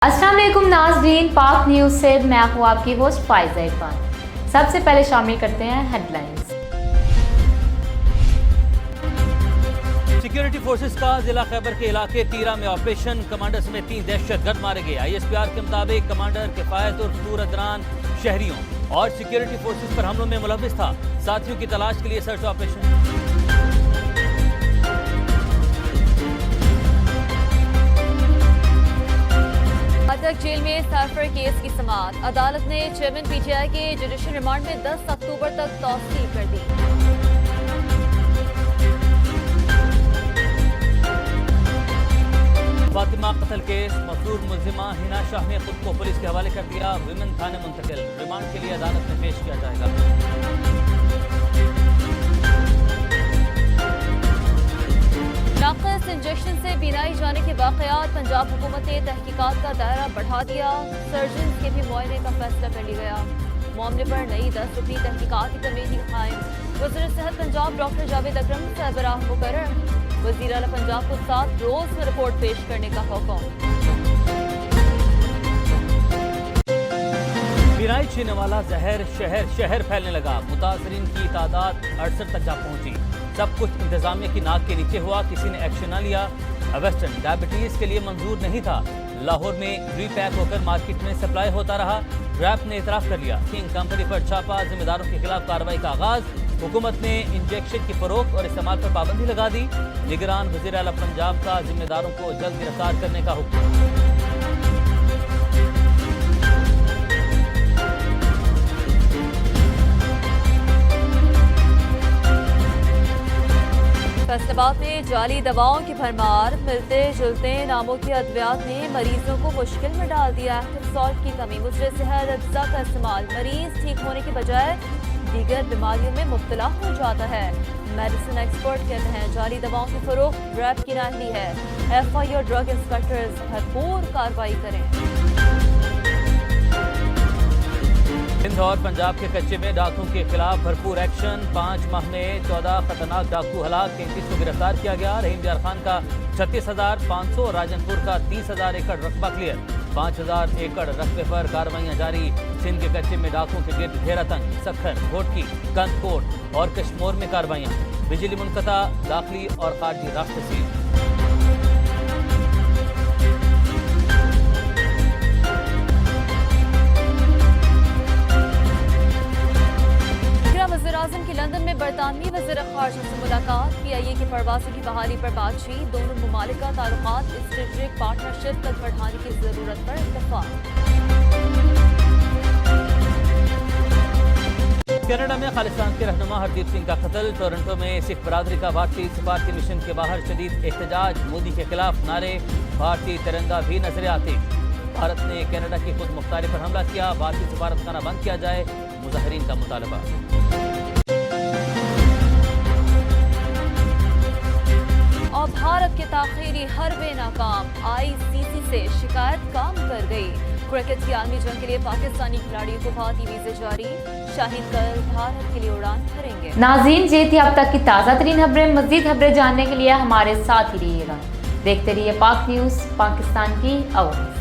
अस्सलाम वालेकुम नाज़रीन, पाक न्यूज़ से मैं हूँ आपकी होस्ट फाइज़ा इरफान। सबसे पहले शामिल करते हैं हेडलाइंस। सिक्योरिटी फोर्सेस का जिला खैबर के इलाके तीरा में ऑपरेशन, कमांडर समेत 3 दहशतगर्द मारे गए। ISPR के मुताबिक कमांडर किफायत और सूरदरान शहरियों और सिक्योरिटी फोर्सेस पर हमलों में मुलविस था। साथियों की तलाश के लिए सर्च ऑपरेशन। अटक जेल में सरफर केस की समाअत, अदालत ने चेयरमैन PTI के जुडिशल रिमांड में 10 अक्टूबर तक तौसील कर दी। फातिमा कत्ल केस, मफरूर मुल्जिमा हिना शाह ने खुद को पुलिस के हवाले कर दिया। विमेन थाने मुंतकिल, रिमांड के लिए अदालत में पेश किया जाएगा। नाक़िस इंजेक्शन से बीनाई जाने के वाक़यात, पंजाब हुकूमत ने तहकीकात का दायरा बढ़ा दिया। सर्जन के भी मुआयने का फैसला कर लिया गया। मामले पर नई 10 रुकनी तहकीकाती कमेटी कायम। वज़ीर सेहत पंजाब डॉक्टर जावेद अकरम सरबराह मुकर्रर। वज़ीर आला पंजाब को 7 रोज में रिपोर्ट पेश करने का हुक्म। बीनाई छीनने वाला जहर शहर शहर फैलने लगा। मुतासरीन की तादाद 68 तक जा पहुंची। सब कुछ इंतजामिया की नाक के नीचे हुआ, किसी ने एक्शन न लिया। वेस्टर्न डायबिटीज के लिए मंजूर नहीं था। लाहौर में रीपैक होकर मार्केट में सप्लाई होता रहा। रैप ने इतराफ कर लिया। किंग कंपनी पर छापा, जिम्मेदारों के खिलाफ कार्रवाई का आगाज। हुकूमत ने इंजेक्शन की फरोख्त और इस्तेमाल पर पाबंदी लगा दी। निगरान वज़ीर आला पंजाब का जिम्मेदारों को जल्द गिरफ्तार करने का हुक्म। फैसलाबाद में जाली दवाओं की भरमार, मिलते जुलते नामों की अद्वियात ने मरीजों को मुश्किल में डाल दिया। एक्टिव सॉल्ट की कमी, मुजरे सेहत अज्जा का इस्तेमाल, मरीज ठीक होने के बजाय दीगर बीमारियों में मुब्तला हो जाता है। मेडिसिन एक्सपर्ट कहते हैं जाली दवाओं की फरोख्त रैप की नाअहली है। FI और ड्रग इंस्पेक्टर्स भरपूर कार्रवाई करें। सिंध और पंजाब के कच्चे में डाकुओं के खिलाफ भरपूर एक्शन। 5 माह में 14 खतरनाक डाकू हलाक, 33 को गिरफ्तार किया गया। रहीम यार खान का 36,500 और राजनपुर का 30,000 एकड़ रकबा क्लियर। 5,000 एकड़ रकबे पर कार्रवाइयां जारी। सिंध के कच्चे में डाकुओं के गिर्द घेरातंग, सखर, घोटकी, कंदकोट और कश्मोर में कार्रवाइयां। बिजली मुनक़ता, दाखिली और खारजी रास्ते सील। वज़ीर-ए-आज़म की लंदन में बरतानवी वज़ीर ख़ारजा से मुलाकात। PIA की परवाज़ों की बहाली पर बातचीत। दोनों ममालिक का ताल्लुकात स्ट्रेटेजिक पार्टनरशिप तक बढ़ाने की ज़रूरत पर इत्तफ़ाक़। कनाडा में खालिस्तान के रहनुमा हरदीप सिंह का कत्ल। टोरंटो में सिख बरादरी का भारतीय सफारती मिशन के बाहर शदीद एहतजाज। मोदी के खिलाफ नारे, भारतीय तिरंगा भी नजर आते। भारत ने कनाडा की खुद मुख्तारी पर हमला किया। भारतीय सफारतखाना बंद किया जाए, मुजाहिरीन का मुतालबा। और भारत के ताख़ीरी हरबे नाकाम, ICC से शिकायत काम कर गई। क्रिकेट की आलमी जंग के लिए पाकिस्तानी खिलाड़ियों को भारतीय वीजे जारी। शाहिद कल भारत के लिए उड़ान भरेंगे। नाज़रीन, ये थी अब तक की ताज़ा तरीन खबरें। मज़ीद खबरें जानने के लिए हमारे साथ ही रहिएगा। देखते रहिए पाक न्यूज़, पाकिस्तान की आवाज़।